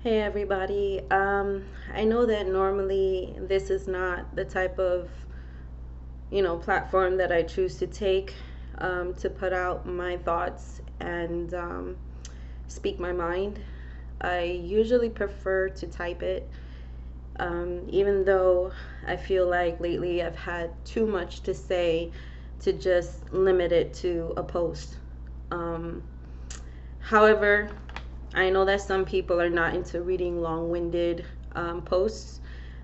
Hey everybody. I know that normally this is not the type of, platform that I choose to take to put out my thoughts and speak my mind. I usually prefer to type it, even though I feel like lately I've had too much to say to just limit it to a post. Um, However, I know that some people are not into reading long winded posts,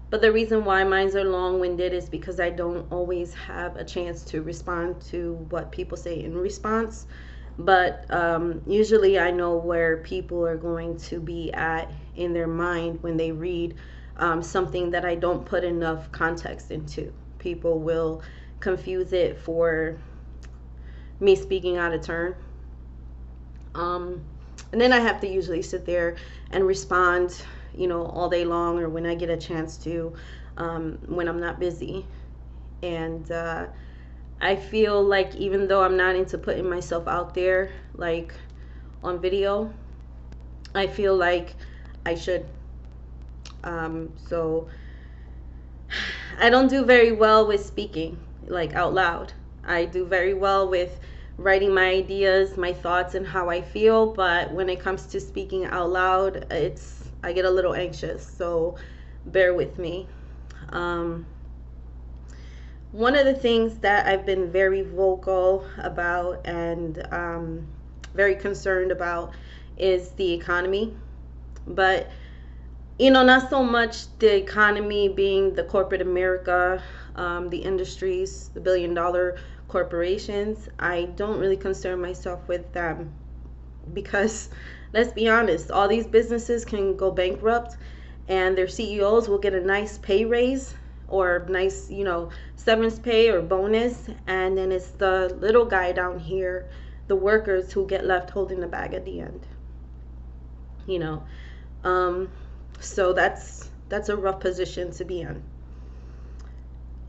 but the reason why mines are long winded is because I don't always have a chance to respond to what people say in response. But usually I know where people are going to be at in their mind when they read something that I don't put enough context into. People will confuse it for me speaking out of turn. Um, and then I have to usually sit there and respond, all day long or when I get a chance to, when I'm not busy. And I feel like even though I'm not into putting myself out there, like on video, I feel like I should. So I don't do very well with speaking, like out loud. I do very well with writing my ideas, my thoughts, and how I feel. But when it comes to speaking out loud, I get a little anxious. So bear with me. Um, One of the things that I've been very vocal about and very concerned about is the economy. But not so much the economy being the corporate America, the industries, the billion-dollar corporations. I don't really concern myself with them because, let's be honest, all these businesses can go bankrupt and their CEOs will get a nice pay raise or nice, severance pay or bonus. And then it's the little guy down here, the workers, who get left holding the bag at the end, you know. Um, so that's a rough position to be in.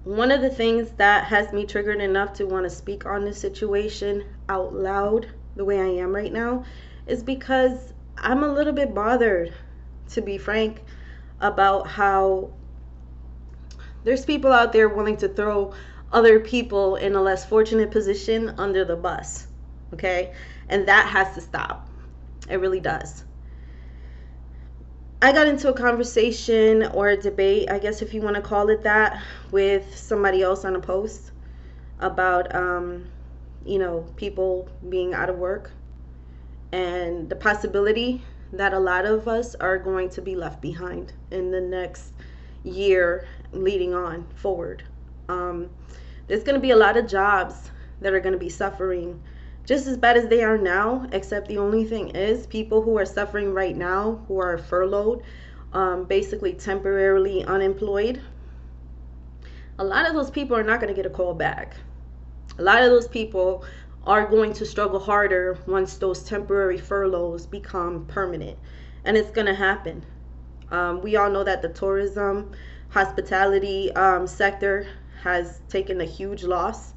One of the things that has me triggered enough to want to speak on this situation out loud the way I am right now is because I'm a little bit bothered, to be frank, about how there's people out there willing to throw other people in a less fortunate position under the bus. Okay? And that has to stop. It really does. I got into a conversation or a debate, I guess if you want to call it that, with somebody else on a post about, people being out of work and the possibility that a lot of us are going to be left behind in the next year leading on forward. Um, there's going to be a lot of jobs that are going to be suffering just as bad as they are now, except the only thing is people who are suffering right now, who are furloughed, basically temporarily unemployed, a lot of those people are not going to get a call back. A lot of those people are going to struggle harder once those temporary furloughs become permanent. And it's going to happen. We all know that the tourism, hospitality sector has taken a huge loss.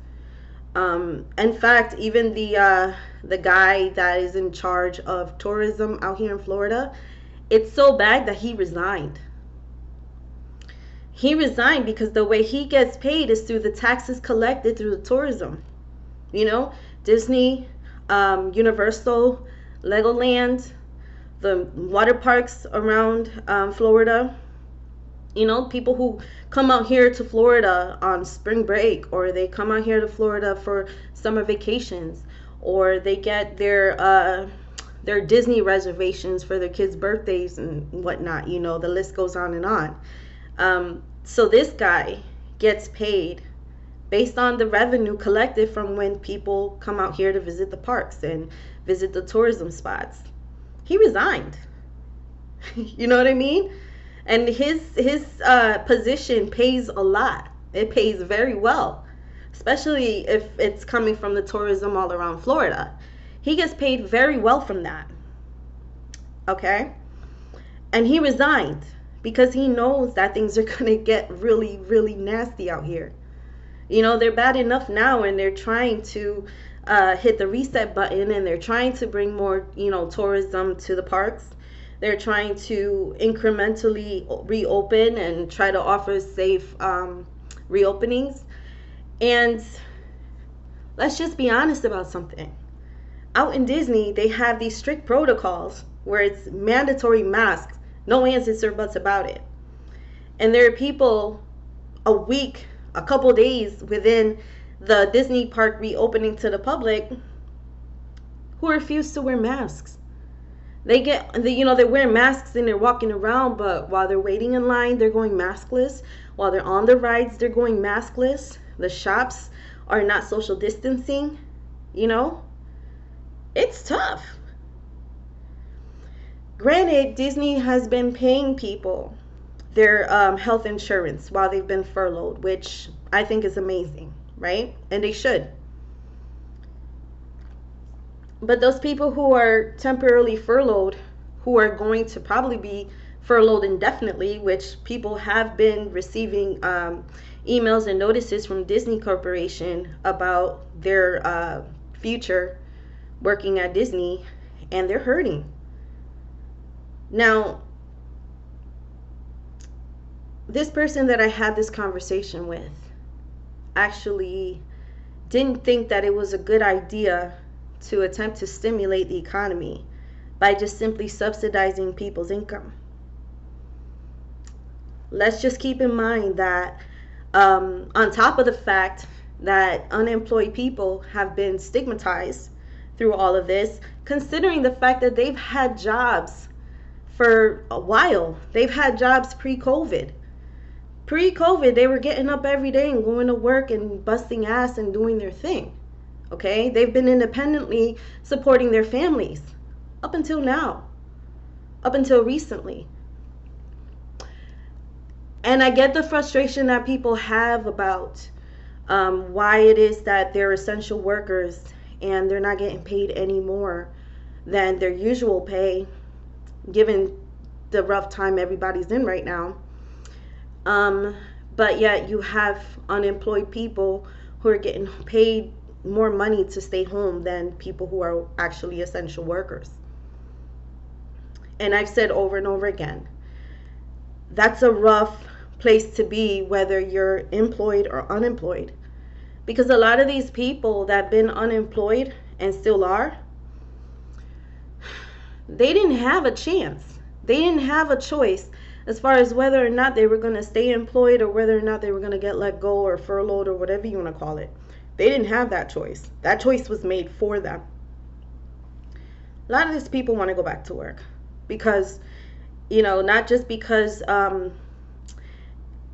In fact, even the guy that is in charge of tourism out here in Florida, it's so bad that he resigned. He resigned because the way he gets paid is through the taxes collected through the tourism. Disney, Universal, Legoland, the water parks around Florida. People who come out here to Florida on spring break, or they come out here to Florida for summer vacations, or they get their Disney reservations for their kids' birthdays and whatnot. The list goes on and on. So this guy gets paid based on the revenue collected from when people come out here to visit the parks and visit the tourism spots. He resigned. You know what I mean? And his position pays a lot. It pays very well, especially if it's coming from the tourism all around Florida. He gets paid very well from that. Okay? And he resigned because he knows that things are going to get really, really nasty out here. They're bad enough now, and they're trying to hit the reset button, and they're trying to bring more, tourism to the parks. They're trying to incrementally reopen and try to offer safe reopenings. And let's just be honest about something. Out in Disney, they have these strict protocols where it's mandatory masks, no ands or buts about it. And there are people a week, a couple days within the Disney park reopening to the public who refuse to wear masks. They they're wearing masks and they're walking around, but while they're waiting in line, they're going maskless. While they're on the rides, they're going maskless. The shops are not social distancing. It's tough. Granted, Disney has been paying people their health insurance while they've been furloughed, which I think is amazing, right? And they should. But those people who are temporarily furloughed, who are going to probably be furloughed indefinitely, which people have been receiving emails and notices from Disney Corporation about their future working at Disney, and they're hurting. Now, this person that I had this conversation with actually didn't think that it was a good idea to attempt to stimulate the economy by just simply subsidizing people's income. Let's just keep in mind that on top of the fact that unemployed people have been stigmatized through all of this, considering the fact that they've had jobs for a while. They've had jobs pre-COVID. Pre-COVID, they were getting up every day and going to work and busting ass and doing their thing. Okay? They've been independently supporting their families up until now, up until recently. And I get the frustration that people have about why it is that they're essential workers and they're not getting paid any more than their usual pay, given the rough time everybody's in right now. But yet you have unemployed people who are getting paid more money to stay home than people who are actually essential workers. And I've said over and over again, that's a rough place to be, whether you're employed or unemployed. Because a lot of these people that have been unemployed and still are, they didn't have a chance. They didn't have a choice as far as whether or not they were going to stay employed or whether or not they were going to get let go or furloughed or whatever you want to call it. They didn't have that choice. That choice was made for them. A lot of these people want to go back to work because, not just because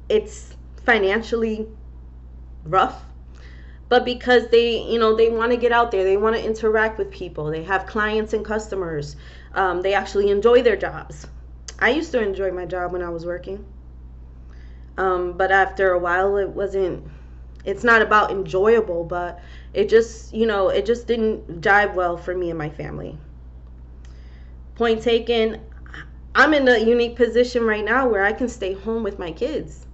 it's financially rough, but because they want to get out there. They want to interact with people. They have clients and customers. They actually enjoy their jobs. I used to enjoy my job when I was working. But after a while, it's not about enjoyable, but it just didn't jive well for me and my family. Point taken, I'm in a unique position right now where I can stay home with my kids.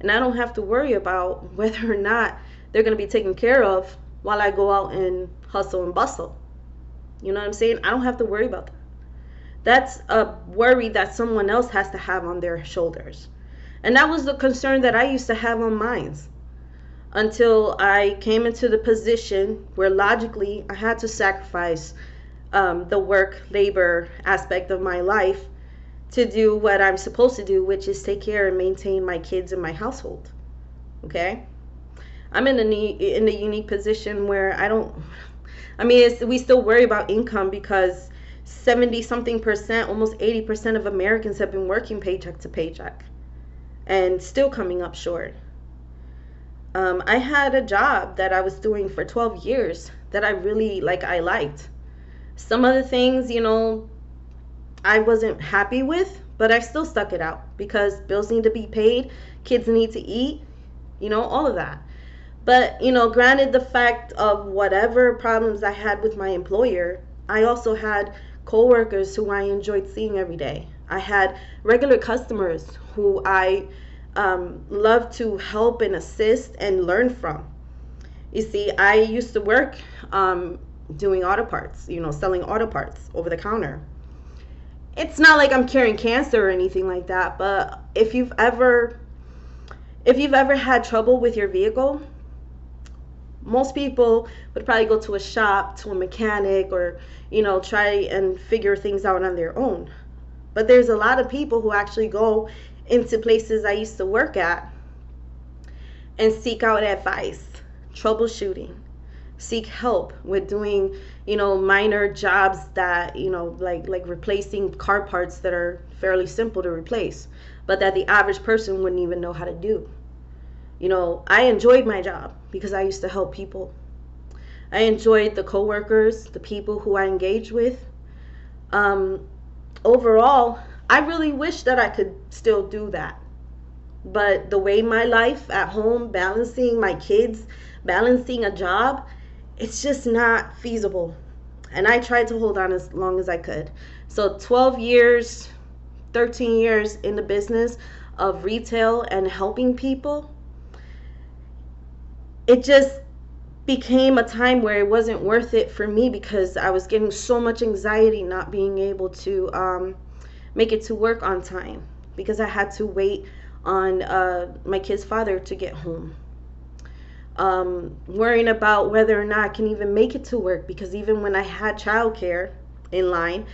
And I don't have to worry about whether or not they're going to be taken care of while I go out and hustle and bustle. You know what I'm saying? I don't have to worry about that. That's a worry that someone else has to have on their shoulders. And that was the concern that I used to have on mine until I came into the position where logically I had to sacrifice the work labor aspect of my life to do what I'm supposed to do, which is take care and maintain my kids and my household. Okay? I'm in a unique position where we still worry about income because 70-something%, almost 80% of Americans have been working paycheck to paycheck and still coming up short. I had a job that I was doing for 12 years that I really I liked. Some of the things, I wasn't happy with, but I still stuck it out because bills need to be paid, kids need to eat, all of that. But, granted the fact of whatever problems I had with my employer, I also had coworkers who I enjoyed seeing every day. I had regular customers who I love to help and assist and learn from. You see, I used to work doing auto parts, selling auto parts over the counter. It's not like I'm curing cancer or anything like that, but if you've ever had trouble with your vehicle, most people would probably go to a shop, to a mechanic, or try and figure things out on their own. But there's a lot of people who actually go into places I used to work at and seek out advice, troubleshooting, seek help with doing minor jobs that like replacing car parts that are fairly simple to replace, but that the average person wouldn't even know how to do. I enjoyed my job because I used to help people. I enjoyed the coworkers, the people who I engaged with. um, Overall, I really wish that I could still do that. But the way my life at home, balancing my kids, balancing a job, it's just not feasible. And I tried to hold on as long as I could. So 12 years, 13 years in the business of retail and helping people, it just became a time where it wasn't worth it for me because I was getting so much anxiety not being able to make it to work on time because I had to wait on my kid's father to get home. Worrying about whether or not I can even make it to work because even when I had childcare in line,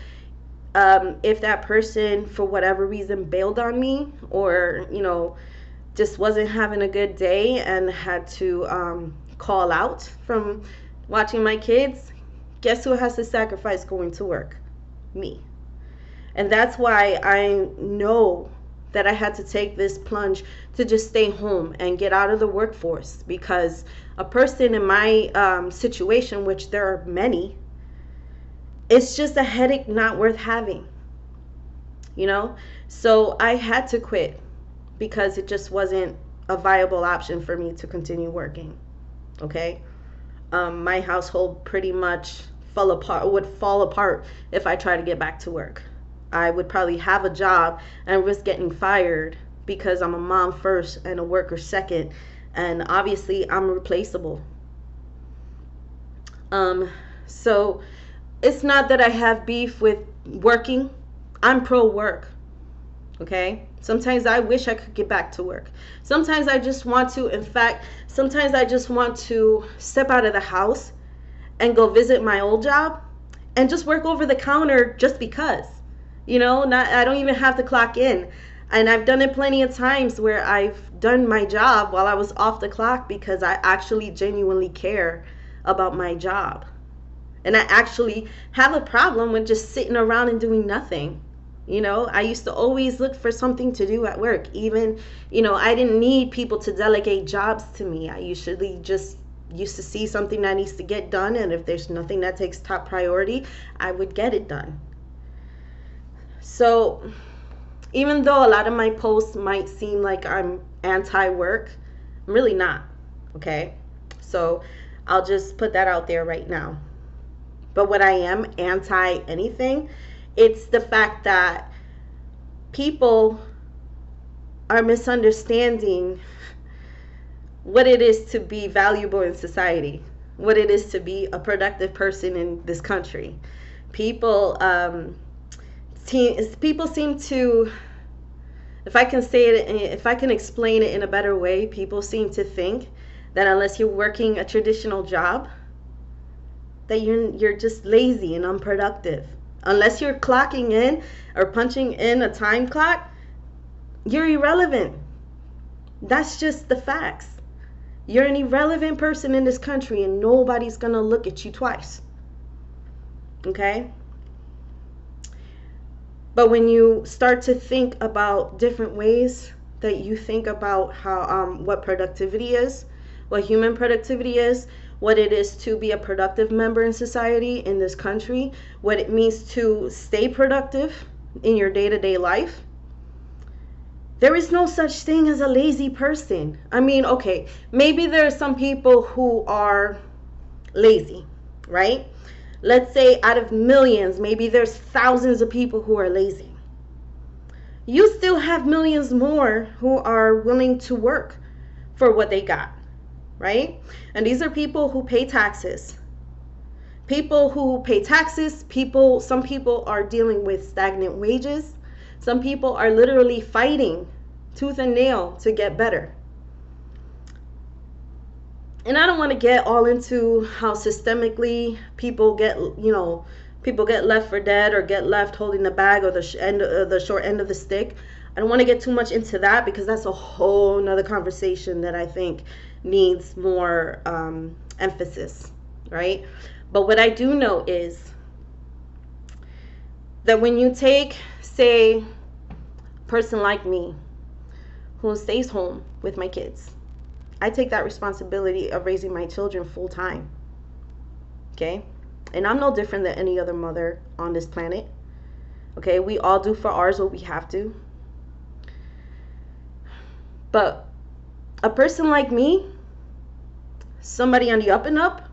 if that person for whatever reason bailed on me or just wasn't having a good day and had to call out from watching my kids, guess who has to sacrifice going to work? Me. And that's why I know that I had to take this plunge to just stay home and get out of the workforce, because a person in my situation, which there are many, it's just a headache not worth having, So I had to quit because it just wasn't a viable option for me to continue working. Okay. My household pretty much would fall apart if I try to get back to work. I would probably have a job and risk getting fired because I'm a mom first and a worker second, and obviously I'm replaceable. So it's not that I have beef with working. I'm pro work. Okay. Sometimes I wish I could get back to work. Sometimes I just want to, in fact, sometimes I just want to step out of the house and go visit my old job and just work over the counter just because. I don't even have to clock in. And I've done it plenty of times where I've done my job while I was off the clock because I actually genuinely care about my job. And I actually have a problem with just sitting around and doing nothing. I used to always look for something to do at work. Even, I didn't need people to delegate jobs to me. I usually just used to see something that needs to get done. And if there's nothing that takes top priority, I would get it done. So even though a lot of my posts might seem like I'm anti-work, I'm really not. Okay. So I'll just put that out there right now. But what I am anti anything, it's the fact that people are misunderstanding what it is to be valuable in society, what it is to be a productive person in this country. People, people seem to, if I can say it, if I can explain it in a better way, people seem to think that unless you're working a traditional job, that you're just lazy and unproductive. Unless you're clocking in or punching in a time clock, you're irrelevant. That's just the facts. You're an irrelevant person in this country and nobody's gonna look at you twice. Okay? But when you start to think about different ways that you think about how what productivity is, what human productivity is, what it is to be a productive member in society in this country, what it means to stay productive in your day-to-day life, there is no such thing as a lazy person. I mean, okay, maybe there are some people who are lazy, right? Let's say out of millions, maybe there's thousands of people who are lazy. You still have millions more who are willing to work for what they got, right? And these are people who pay taxes. People who pay taxes, some people are dealing with stagnant wages. Some people are literally fighting tooth and nail to get better. And I don't want to get all into how systemically people get left for dead or get left holding the bag or the short end of the stick. I don't want to get too much into that because that's a whole nother conversation that I think needs more emphasis, right? But what I do know is that when you take, say, a person like me who stays home with my kids, I take that responsibility of raising my children full time, okay? And I'm no different than any other mother on this planet, okay? We all do for ours what we have to. But a person like me, somebody on the up and up,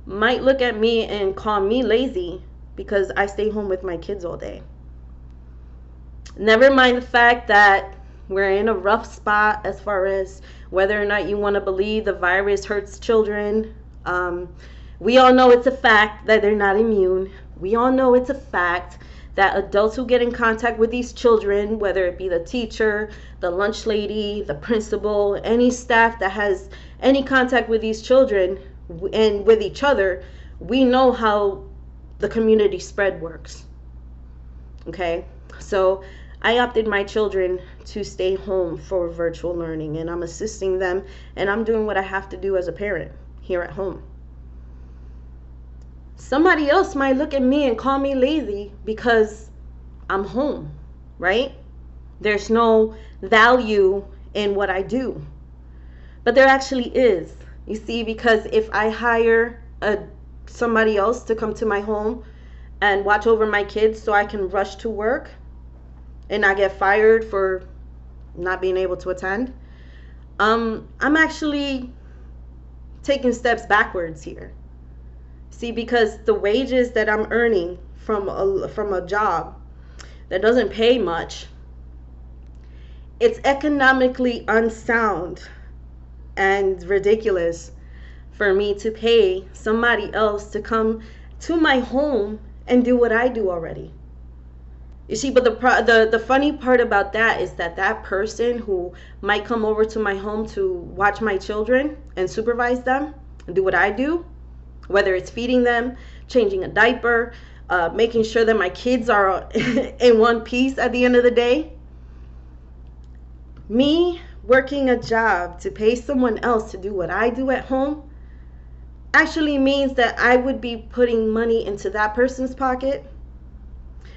might look at me and call me lazy because I stay home with my kids all day. Never mind the fact that we're in a rough spot as far as whether or not you want to believe the virus hurts children. We all know it's a fact that they're not immune. We all know it's a fact that adults who get in contact with these children, whether it be the teacher, the lunch lady, the principal, any staff that has any contact with these children and with each other, we know how the community spread works. Okay, so I opted my children to stay home for virtual learning, and I'm assisting them, and I'm doing what I have to do as a parent here at home. Somebody else might look at me and call me lazy because I'm home, right? There's no value in what I do. But there actually is. You see, because if I hire somebody else to come to my home and watch over my kids so I can rush to work and not get fired for not being able to attend, I'm actually taking steps backwards here. See, because the wages that I'm earning from a job that doesn't pay much, it's economically unsound and ridiculous for me to pay somebody else to come to my home and do what I do already. You see, but the funny part about that is that person who might come over to my home to watch my children and supervise them and do what I do, whether it's feeding them, changing a diaper, making sure that my kids are in one piece at the end of the day, me working a job to pay someone else to do what I do at home actually means that I would be putting money into that person's pocket,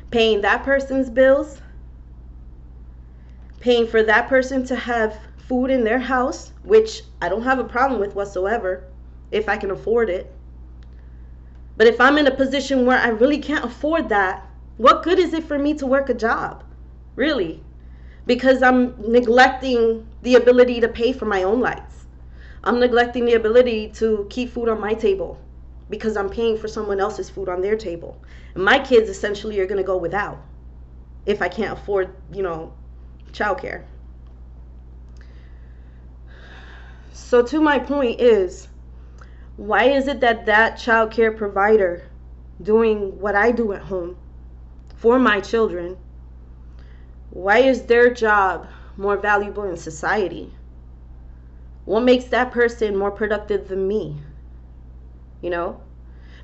paying that person's bills, paying for that person to have food in their house, which I don't have a problem with whatsoever if I can afford it. But if I'm in a position where I really can't afford that, what good is it for me to work a job? Really? Because I'm neglecting the ability to pay for my own lights. I'm neglecting the ability to keep food on my table because I'm paying for someone else's food on their table. And my kids essentially are going to go without if I can't afford, childcare. So to my point is, why is it that childcare provider doing what I do at home for my children, why is their job more valuable in society? What makes that person more productive than me?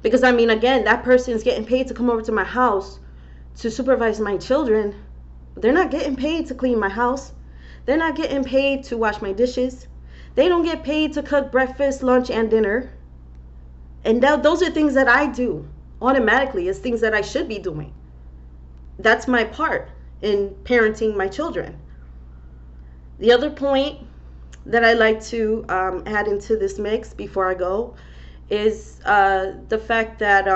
Because again, that person's getting paid to come over to my house to supervise my children. They're not getting paid to clean my house. They're not getting paid to wash my dishes. They don't get paid to cook breakfast, lunch, and dinner. And those are things that I do automatically. It's things that I should be doing. That's my part in parenting my children. The other point that I like to add into this mix before I go is the fact that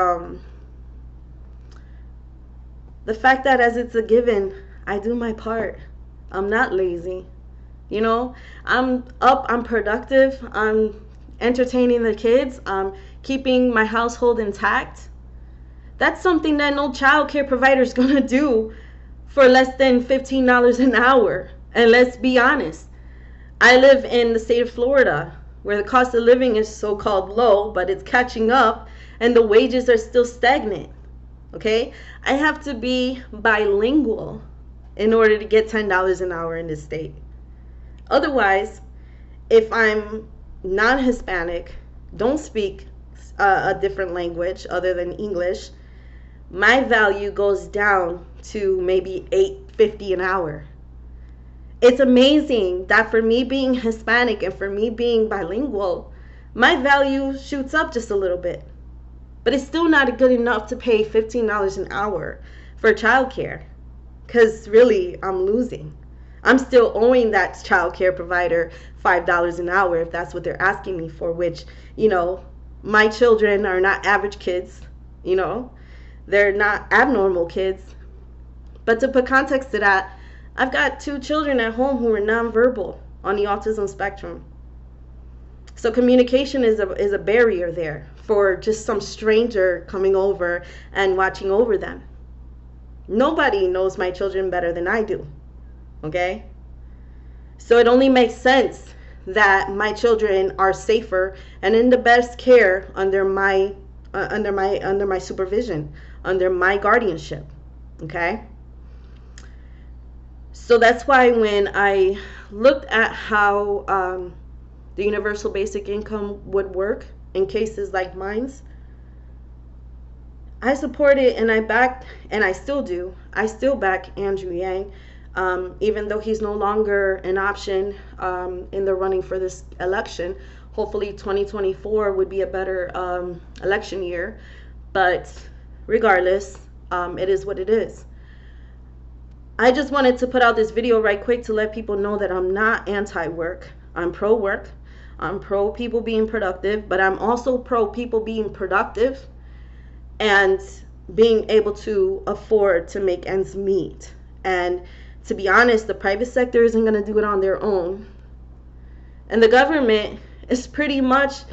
as it's a given, I do my part. I'm not lazy. I'm up, I'm productive, I'm entertaining the kids, I'm keeping my household intact. That's something that no child care provider is going to do for less than $15 an hour. And let's be honest, I live in the state of Florida where the cost of living is so-called low, but it's catching up and the wages are still stagnant. Okay, I have to be bilingual in order to get $10 an hour in this state. Otherwise, if I'm non-Hispanic, don't speak a different language other than English, my value goes down to maybe $8.50 an hour. It's amazing that for me being Hispanic and for me being bilingual, my value shoots up just a little bit. But it's still not good enough to pay $15 an hour for childcare, because really I'm losing. I'm still owing that childcare provider $5 an hour if that's what they're asking me for, which, my children are not average kids, they're not abnormal kids. But to put context to that, I've got 2 children at home who are nonverbal on the autism spectrum. So communication is a barrier there for just some stranger coming over and watching over them. Nobody knows my children better than I do. Okay? So it only makes sense that my children are safer and in the best care under my supervision, under my guardianship. Okay? So that's why when I looked at how the universal basic income would work in cases like mine's, I supported and I backed, and I still do. I still back Andrew Yang, even though he's no longer an option in the running for this election. Hopefully 2024 would be a better election year. But regardless, it is what it is. I just wanted to put out this video right quick to let people know that I'm not anti-work. I'm pro-work. I'm pro people being productive, but I'm also pro people being productive and being able to afford to make ends meet. And to be honest, the private sector isn't going to do it on their own. And the government is pretty much,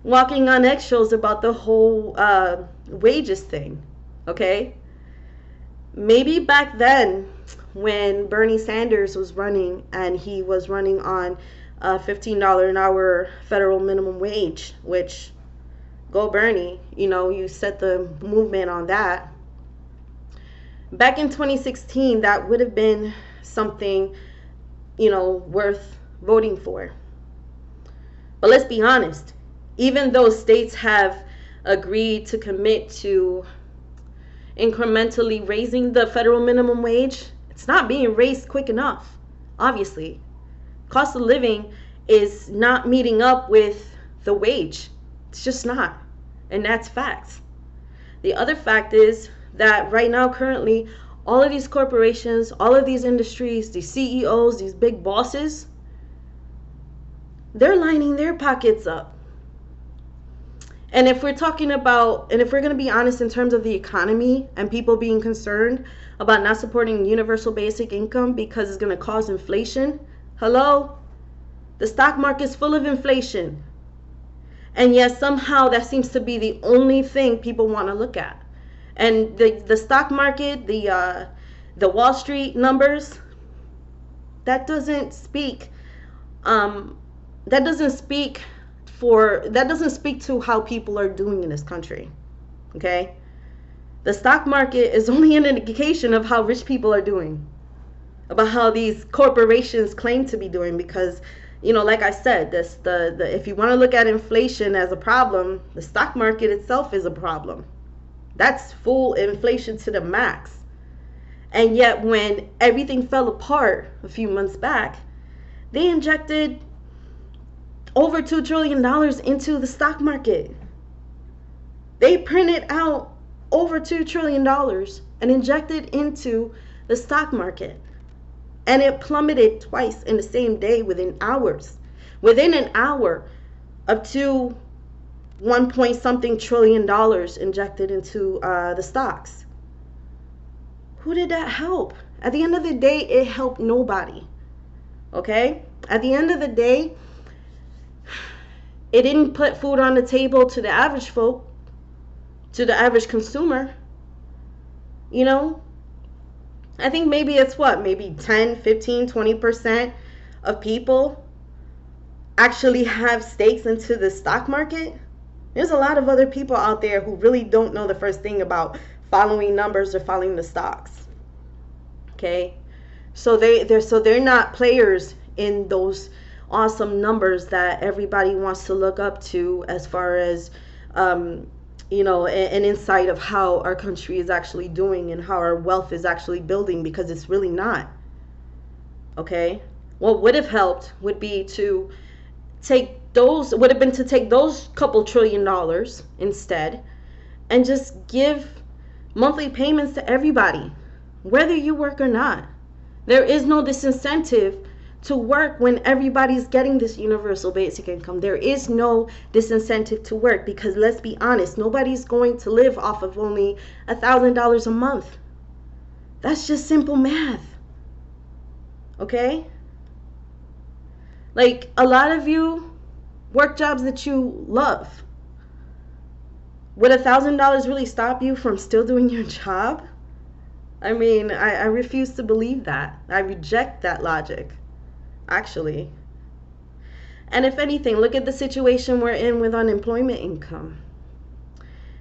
walking on eggshells about the whole wages thing. Okay? Maybe back then when Bernie Sanders was running and he was running on a $15 an hour federal minimum wage, which, go Bernie, you set the movement on that. Back in 2016, that would have been something, worth voting for. But let's be honest, even though states have agreed to commit to incrementally raising the federal minimum wage, it's not being raised quick enough, obviously. Cost of living is not meeting up with the wage. It's just not. And that's facts. The other fact is that right now, currently, all of these corporations, all of these industries, these CEOs, these big bosses, they're lining their pockets up. And if we're talking about, and if we're going to be honest in terms of the economy and people being concerned about not supporting universal basic income because it's going to cause inflation, hello? The stock market's full of inflation. And yet somehow that seems to be the only thing people want to look at. And the stock market, the Wall Street numbers, that doesn't speak to how people are doing in this country. Okay? The stock market is only an indication of how rich people are doing, about how these corporations claim to be doing, because like I said, if you want to look at inflation as a problem, the stock market itself is a problem. That's full inflation to the max. And yet when everything fell apart a few months back, they injected over $2 trillion into the stock market. They printed out over $2 trillion and injected into the stock market. And it plummeted twice in the same day within hours. Within an hour of 1 point something trillion dollars injected into the stocks. Who did that help? At the end of the day, it helped nobody. Okay? At the end of the day, it didn't put food on the table to the average folk, to the average consumer. I think maybe it's maybe 10, 15, 20% of people actually have stakes into the stock market. There's a lot of other people out there who really don't know the first thing about following numbers or following the stocks. Okay? So they're not players in those awesome numbers that everybody wants to look up to, as far as an insight of how our country is actually doing and how our wealth is actually building, because it's really not. Okay? What would have helped would be to take those couple $1 trillion instead and just give monthly payments to everybody, whether you work or not. There is no disincentive to work when everybody's getting this universal basic income. There is no disincentive to work, because let's be honest, nobody's going to live off of only $1,000 a month. That's just simple math. Okay? Like, a lot of you work jobs that you love. Would $1,000 really stop you from still doing your job? I mean, I refuse to believe that. I reject that logic, actually. And if anything, look at the situation we're in with unemployment income.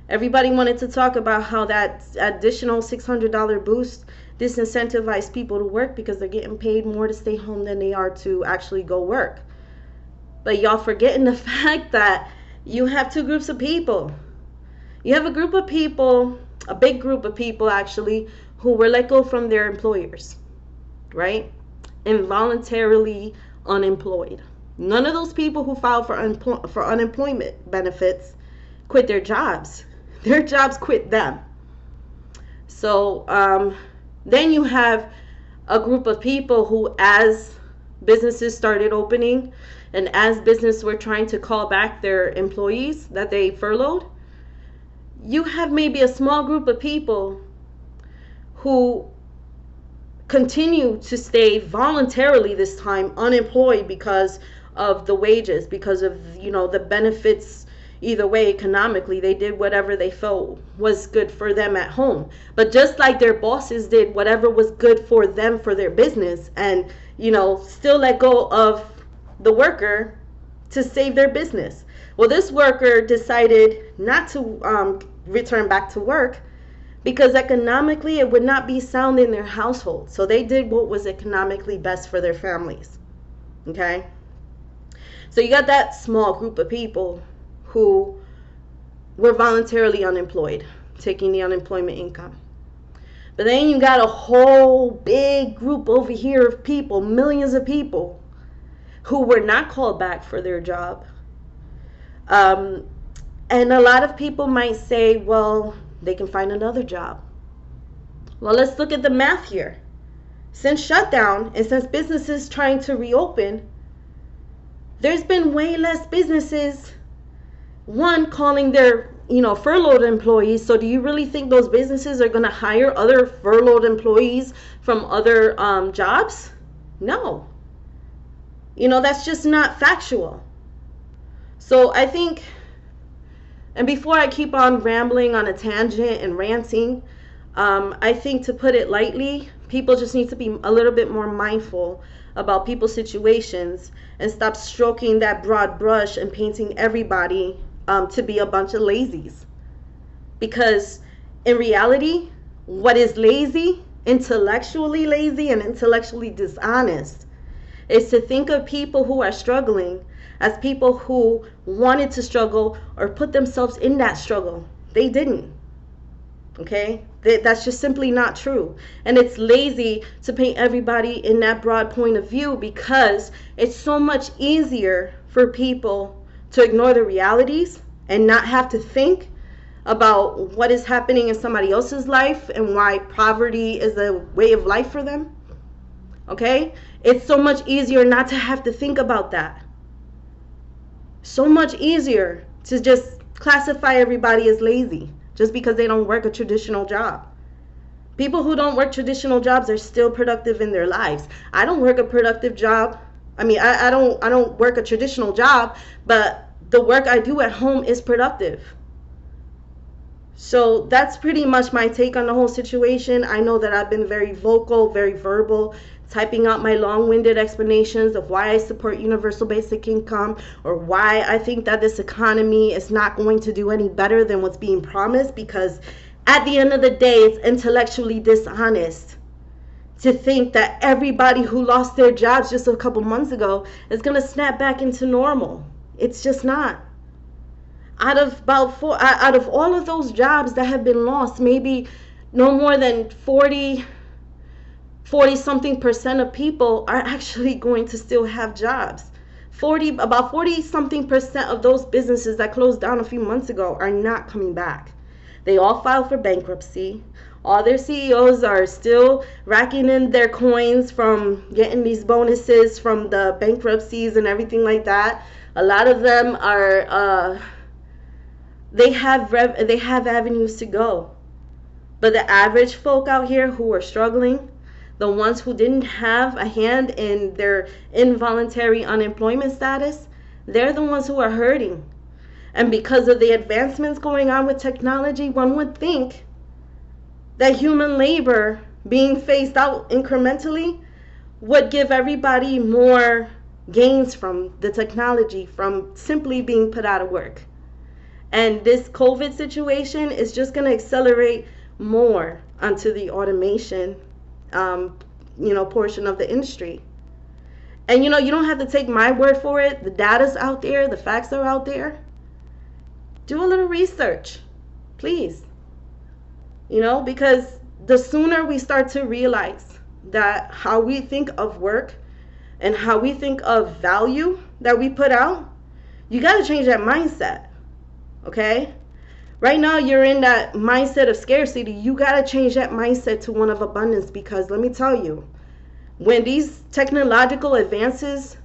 Everybody wanted to talk about how that additional $600 boost disincentivize people to work because they're getting paid more to stay home than they are to actually go work. But y'all forgetting the fact that you have two groups of people. You have a group of people, a big group of people actually, who were let go from their employers, right? Involuntarily unemployed. None of those people who filed for unemployment benefits quit their jobs. Their jobs quit them. So then you have a group of people who, as businesses started opening and as businesses were trying to call back their employees that they furloughed, you have maybe a small group of people who continue to stay voluntarily this time unemployed because of the wages, because of the benefits. Either way, economically, they did whatever they felt was good for them at home. But just like their bosses did whatever was good for them for their business, and still let go of the worker to save their business. Well, this worker decided not to return back to work because economically it would not be sound in their household. So they did what was economically best for their families. Okay? So you got that small group of people who were voluntarily unemployed, taking the unemployment income. But then you got a whole big group over here of people, millions of people, who were not called back for their job. And a lot of people might say, well, they can find another job. Well, let's look at the math here. Since shutdown and since businesses trying to reopen, there's been way less businesses, calling their furloughed employees. So do you really think those businesses are going to hire other furloughed employees from other jobs? No. That's just not factual. So I think, and before I keep on rambling on a tangent and ranting, I think, to put it lightly, people just need to be a little bit more mindful about people's situations and stop stroking that broad brush and painting everybody to be a bunch of lazies. Because in reality, what is lazy, intellectually lazy and intellectually dishonest, is to think of people who are struggling as people who wanted to struggle or put themselves in that struggle. They didn't. Okay? That's just simply not true. And it's lazy to paint everybody in that broad point of view, because it's so much easier for people to ignore the realities and not have to think about what is happening in somebody else's life and why poverty is a way of life for them. Okay? It's so much easier not to have to think about that. So much easier to just classify everybody as lazy just because they don't work a traditional job. People who don't work traditional jobs are still productive in their lives. I don't work a productive job. I don't work a traditional job, but the work I do at home is productive. So that's pretty much my take on the whole situation. I know that I've been very vocal, very verbal, typing out my long-winded explanations of why I support universal basic income, or why I think that this economy is not going to do any better than what's being promised, because at the end of the day, it's intellectually dishonest to think that everybody who lost their jobs just a couple months ago is going to snap back into normal. It's just not. Out of all of those jobs that have been lost, maybe no more than 40 something percent of people are actually going to still have jobs. About 40 something percent of those businesses that closed down a few months ago are not coming back. They all filed for bankruptcy. All their CEOs are still racking in their coins from getting these bonuses from the bankruptcies and everything like that. A lot of them are they have avenues to go. But the average folk out here who are struggling, the ones who didn't have a hand in their involuntary unemployment status, they're the ones who are hurting. And because of the advancements going on with technology, one would think that human labor being phased out incrementally would give everybody more gains from the technology, from simply being put out of work. And this COVID situation is just going to accelerate more onto the automation, portion of the industry. And you don't have to take my word for it. The data's out there, the facts are out there. Do a little research, please. Because the sooner we start to realize that how we think of work and how we think of value that we put out, you got to change that mindset. Okay? Right now you're in that mindset of scarcity. You got to change that mindset to one of abundance, because let me tell you, when these technological advances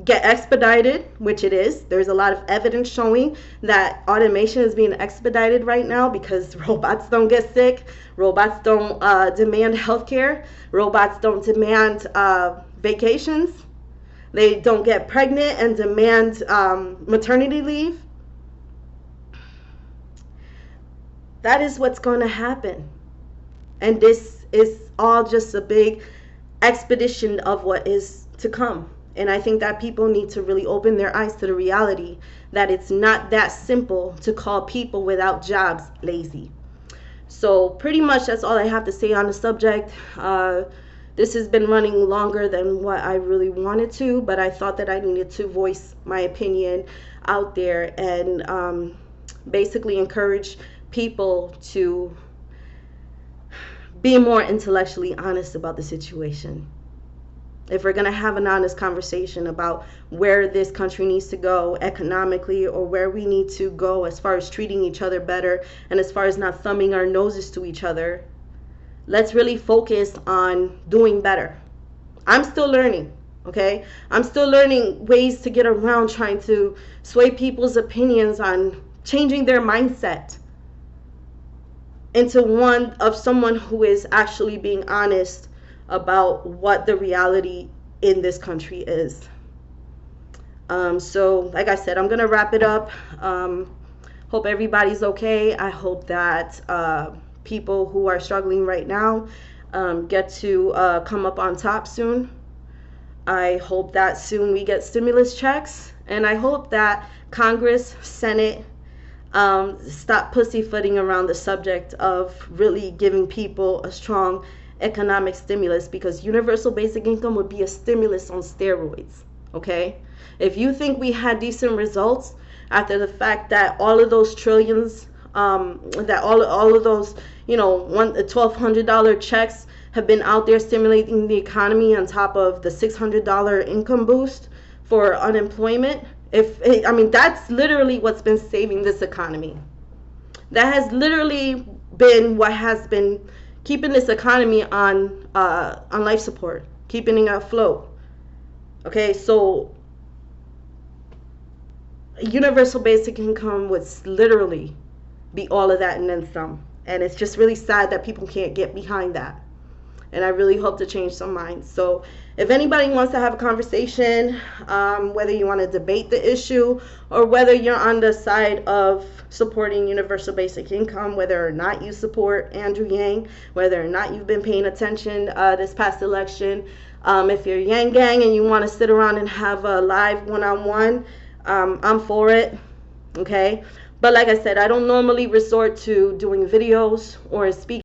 get expedited, which it is, there's a lot of evidence showing that automation is being expedited right now, because robots don't get sick, robots don't demand healthcare, robots don't demand vacations, they don't get pregnant and demand maternity leave. That is what's going to happen. And this is all just a big expedition of what is to come. And I think that people need to really open their eyes to the reality that it's not that simple to call people without jobs lazy. So pretty much that's all I have to say on the subject. This has been running longer than what I really wanted to, but I thought that I needed to voice my opinion out there and basically encourage people to be more intellectually honest about the situation. If we're going to have an honest conversation about where this country needs to go economically, or where we need to go as far as treating each other better and as far as not thumbing our noses to each other, let's really focus on doing better. I'm still learning, okay? I'm still learning ways to get around trying to sway people's opinions on changing their mindset into one of someone who is actually being honest about what the reality in this country is. So like I said, I'm gonna wrap it up. Hope everybody's okay. I hope that people who are struggling right now get to come up on top soon. I hope that soon we get stimulus checks, and I hope that Congress, Senate, stop pussyfooting around the subject of really giving people a strong economic stimulus, because universal basic income would be a stimulus on steroids. Okay, if you think we had decent results after the fact that all of those trillions, that all of those $1,200 checks have been out there stimulating the economy, on top of the $600 income boost for unemployment, that's literally what's been saving this economy. That has literally been what has been keeping this economy on life support, keeping it afloat. Okay, so universal basic income would literally be all of that and then some. And it's just really sad that people can't get behind that. and I really hope to change some minds. So if anybody wants to have a conversation, whether you want to debate the issue or whether you're on the side of supporting universal basic income, whether or not you support Andrew Yang, whether or not you've been paying attention this past election, if you're Yang Gang and you want to sit around and have a live one-on-one, I'm for it, okay? But like I said, I don't normally resort to doing videos or speaking